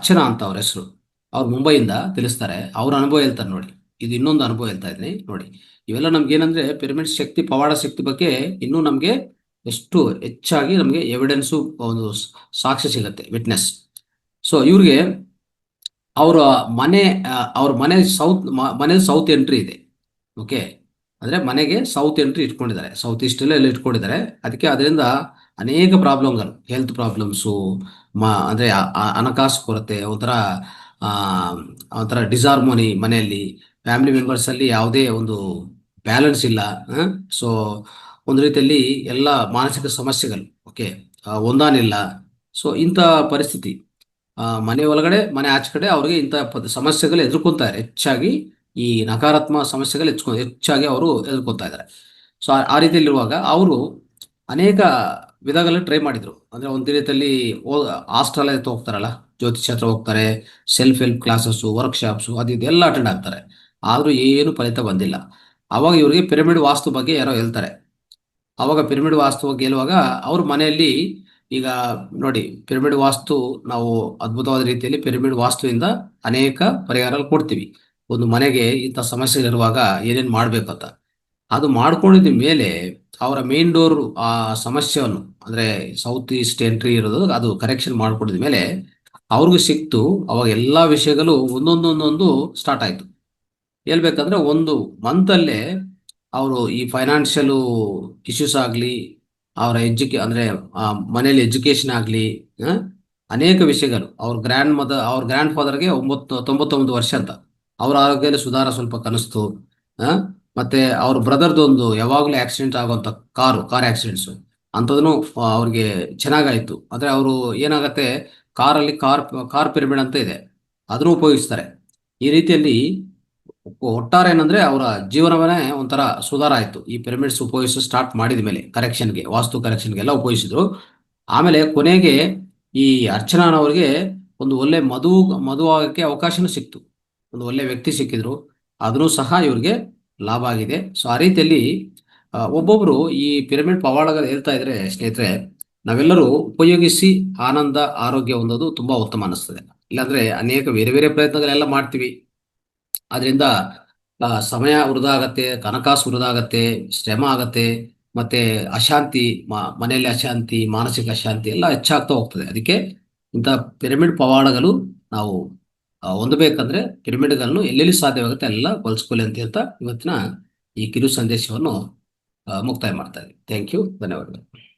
ಅರ್ಚನಾ ಅಂತ ಅವ್ರ ಹೆಸರು. ಅವ್ರು ಮುಂಬೈಯಿಂದ ತಿಳಿಸ್ತಾರೆ. ಅವ್ರ ಅನುಭವ ಹೇಳ್ತಾರೆ ನೋಡಿ. ಇದು ಇನ್ನೊಂದು ಅನುಭವ ಹೇಳ್ತಾ ಇದ್ದೀನಿ ನೋಡಿ. ಇವೆಲ್ಲ ನಮ್ಗೆ ಏನಂದ್ರೆ ಪಿರಮಿಡ್ ಶಕ್ತಿ, ಪವಾಡ ಶಕ್ತಿ ಬಗ್ಗೆ ಇನ್ನೂ ನಮ್ಗೆ ಎಷ್ಟು ಹೆಚ್ಚಾಗಿ ನಮಗೆ ಎವಿಡೆನ್ಸು, ಒಂದು ಸಾಕ್ಷ್ಯ ಸಿಗತ್ತೆ, ವಿಟ್ನೆಸ್. ಸೊ ಇವ್ರಿಗೆ ಅವರ ಮನೆ ಅವ್ರ ಮನೆ ಸೌತ್ ಎಂಟ್ರಿ ಇದೆ. ಓಕೆ, ಅಂದ್ರೆ ಮನೆಗೆ ಸೌತ್ ಎಂಟ್ರಿ ಇಟ್ಕೊಂಡಿದ್ದಾರೆ, ಸೌತ್ ಈಸ್ಟಲ್ಲಿ ಎಲ್ಲ ಇಟ್ಕೊಂಡಿದ್ದಾರೆ. ಅದಕ್ಕೆ ಅದರಿಂದ ಅನೇಕ ಪ್ರಾಬ್ಲಮ್ಗಳು, ಹೆಲ್ತ್ ಪ್ರಾಬ್ಲಮ್ಸು, ಅಂದ್ರೆ ಹಣಕಾಸು ಕೊರತೆ, ಆ, ಒಂಥರ ಡಿಸಾರ್ಮೋನಿ ಮನೆಯಲ್ಲಿ, ಫ್ಯಾಮಿಲಿ ಮೆಂಬರ್ಸ್ ಅಲ್ಲಿ ಯಾವುದೇ ಒಂದು ಬ್ಯಾಲೆನ್ಸ್ ಇಲ್ಲ. ಸೊ ಒಂದು ರೀತಿಯಲ್ಲಿ ಎಲ್ಲ ಮಾನಸಿಕ ಸಮಸ್ಯೆಗಳು. ಓಕೆ, ಹೊಂದಾಣಿಲ್ಲ. ಸೊ ಇಂಥ ಪರಿಸ್ಥಿತಿ, ಮನೆ ಒಳಗಡೆ ಮನೆ ಆಚೆ ಕಡೆ ಅವ್ರಿಗೆ ಇಂಥ ಸಮಸ್ಯೆಗಳು ಎದುರ್ಕೊಂತಾರೆ ಹೆಚ್ಚಾಗಿ. ಈ ನಕಾರಾತ್ಮಕ ಸಮಸ್ಯೆಗಳು ಹೆಚ್ಚಾಗಿ ಅವರು ಎದುರ್ಕೊತಾ ಇದ್ದಾರೆ. ಸೊ ಆ ರೀತಿಯಲ್ಲಿರುವಾಗ ಅವರು ಅನೇಕ ವಿಧಗಳಲ್ಲಿ ಟ್ರೈ ಮಾಡಿದ್ರು. ಅಂದ್ರೆ ಒಂದು ರೀತಿಯಲ್ಲಿ ಹಾಸ್ಟೆಲ್ ಅಂತ ಹೋಗ್ತಾರಲ್ಲ, ಜ್ಯೋತಿಷ್ ಹತ್ರ ಹೋಗ್ತಾರೆ, ಸೆಲ್ಫ್ ಹೆಲ್ಪ್ ಕ್ಲಾಸಸ್ಸು, ವರ್ಕ್ಶಾಪ್ಸು, ಅದು ಇದೆಲ್ಲ ಅಟೆಂಡ್ ಆಗ್ತಾರೆ. ಆದರೂ ಏನು ಫಲಿತ ಬಂದಿಲ್ಲ. ಅವಾಗ ಇವರಿಗೆ ಪಿರಮಿಡ್ ವಾಸ್ತು ಬಗ್ಗೆ ಯಾರೋ ಹೇಳ್ತಾರೆ. ಅವಾಗ ಪಿರಮಿಡ್ ವಾಸ್ತು ಬಗ್ಗೆ ಹೇಳುವಾಗ ಅವ್ರ ಮನೆಯಲ್ಲಿ, ಈಗ ನೋಡಿ, ಪಿರಮಿಡ್ ವಾಸ್ತು ನಾವು ಅದ್ಭುತವಾದ ರೀತಿಯಲ್ಲಿ ಪಿರಮಿಡ್ ವಾಸ್ತುವಿಂದ ಅನೇಕ ಪರಿಹಾರಗಳು ಕೊಡ್ತೀವಿ. ಒಂದು ಮನೆಗೆ ಇಂಥ ಸಮಸ್ಯೆಗಳಿರುವಾಗ ಏನೇನು ಮಾಡ್ಬೇಕಂತ ಅದು ಮಾಡ್ಕೊಂಡಿದ ಮೇಲೆ ಅವರ ಮೇನ್ ಡೋರ್ ಆ ಸಮಸ್ಯೆಯನ್ನು, ಅಂದ್ರೆ ಸೌತ್ ಈಸ್ಟ್ ಎಂಟ್ರಿ ಇರೋದು, ಅದು ಕರೆಕ್ಷನ್ ಮಾಡ್ಕೊಂಡಿದ ಮೇಲೆ ಅವ್ರಿಗೂ ಸಿಕ್ತು. ಅವಾಗ ಎಲ್ಲಾ ವಿಷಯಗಳು ಒಂದೊಂದೊಂದೊಂದು ಸ್ಟಾರ್ಟ್ ಆಯ್ತು. ಹೇಳ್ಬೇಕಂದ್ರೆ ಒಂದು ಮಂತಲ್ಲೇ ಅವರು ಈ ಫೈನಾನ್ಷಿಯಲ್ ಇಶ್ಯೂಸ್ ಆಗಲಿ, ಅವರ ಅಂದ್ರೆ ಮನೇಲಿ ಎಜುಕೇಶನ್ ಆಗಲಿ, ಅನೇಕ ವಿಷಯಗಳು. ಅವ್ರ ಗ್ರ್ಯಾಂಡ್ ಫಾದರ್ಗೆ 99 ವರ್ಷ ಅಂತ. ಅವ್ರ ಆರೋಗ್ಯದಲ್ಲಿ ಸುಧಾರ ಸ್ವಲ್ಪ ಕನಿಸ್ತು. ಆ, ಮತ್ತೆ ಅವ್ರ ಬ್ರದರ್ದು ಒಂದು ಯಾವಾಗಲೂ ಆಕ್ಸಿಡೆಂಟ್ ಆಗುವಂತ ಕಾರ್ ಆಕ್ಸಿಡೆಂಟ್ಸ್ ಅಂಥದನ್ನು ಅವ್ರಿಗೆ ಚೆನ್ನಾಗಾಯ್ತು. ಅಂದ್ರೆ ಅವರು ಏನಾಗತ್ತೆ, ಕಾರಲ್ಲಿ ಕಾರ್ ಪಿರಮಿಡ್ ಅಂತ ಇದೆ, ಅದನ್ನು ಉಪಯೋಗಿಸ್ತಾರೆ. ಈ ರೀತಿಯಲ್ಲಿ ಒಟ್ಟಾರೆ ಏನಂದ್ರೆ ಅವರ ಜೀವನವನ್ನೇ ಒಂಥರ ಸುಧಾರ ಆಯ್ತು ಈ ಪಿರಮಿಡ್ಸ್ ಉಪಯೋಗಿಸ ಸ್ಟಾರ್ಟ್ ಮಾಡಿದ ಮೇಲೆ. ಕರೆಕ್ಷನ್ಗೆ, ವಾಸ್ತು ಕರೆಕ್ಷನ್ಗೆಲ್ಲ ಉಪಯೋಗಿಸಿದ್ರು. ಆಮೇಲೆ ಕೊನೆಗೆ ಈ ಅರ್ಚನಾನವರಿಗೆ ಒಂದು ಒಳ್ಳೆ ಮದುವೆ ಆಗಕ್ಕೆ ಅವಕಾಶನೂ ಸಿಕ್ತು. ಒಂದು ಒಳ್ಳೆ ವ್ಯಕ್ತಿ ಸಿಕ್ಕಿದ್ರು, ಅದನ್ನು ಸಹ ಇವ್ರಿಗೆ ಲಾಭ ಆಗಿದೆ. ಸೊ ಆ ರೀತಿಯಲ್ಲಿ ಒಬ್ಬೊಬ್ರು ಈ ಪಿರಮಿಡ್ ಪವಾಡಗಳು ಹೇಳ್ತಾ ಇದ್ರೆ ಸ್ನೇಹಿತರೆ, ನಾವೆಲ್ಲರೂ ಉಪಯೋಗಿಸಿ ಆನಂದ, ಆರೋಗ್ಯ ಹೊಂದೋದು ತುಂಬಾ ಉತ್ತಮ ಅನಿಸ್ತದೆ. ಇಲ್ಲಾಂದ್ರೆ ಅನೇಕ ಬೇರೆ ಬೇರೆ ಪ್ರಯತ್ನಗಳೆಲ್ಲ ಮಾಡ್ತೀವಿ, ಅದರಿಂದ ಸಮಯ ವೃಧಾ ಆಗತ್ತೆ, ಹಣಕಾಸು ವೃಧಾ ಆಗತ್ತೆ, ಶ್ರಮ ಆಗತ್ತೆ, ಮತ್ತೆ ಅಶಾಂತಿ, ಮನೆಯಲ್ಲಿ ಅಶಾಂತಿ, ಮಾನಸಿಕ ಅಶಾಂತಿ ಎಲ್ಲ ಹೆಚ್ಚಾಗ್ತಾ ಹೋಗ್ತದೆ. ಅದಕ್ಕೆ ಇಂಥ ಪಿರಮಿಡ್ ಪವಾಡಗಳು ನಾವು ಹೊಂದಬೇಕಂದ್ರೆ ಪಿರಮಿಡ್ಗಳನ್ನು ಎಲ್ಲೆಲ್ಲಿ ಸಾಧ್ಯವಾಗುತ್ತೆ ಎಲ್ಲ ಬಳಸ್ಕೊಳ್ಳಿ ಅಂತ ಹೇಳ್ತಾ ಇವತ್ತಿನ ಈ ಕಿರು ಸಂದೇಶವನ್ನು ಮುಕ್ತಾಯ ಮಾಡ್ತಾ ಇದ್ದೀನಿ. ಥ್ಯಾಂಕ್ ಯು, ಧನ್ಯವಾದಗಳು.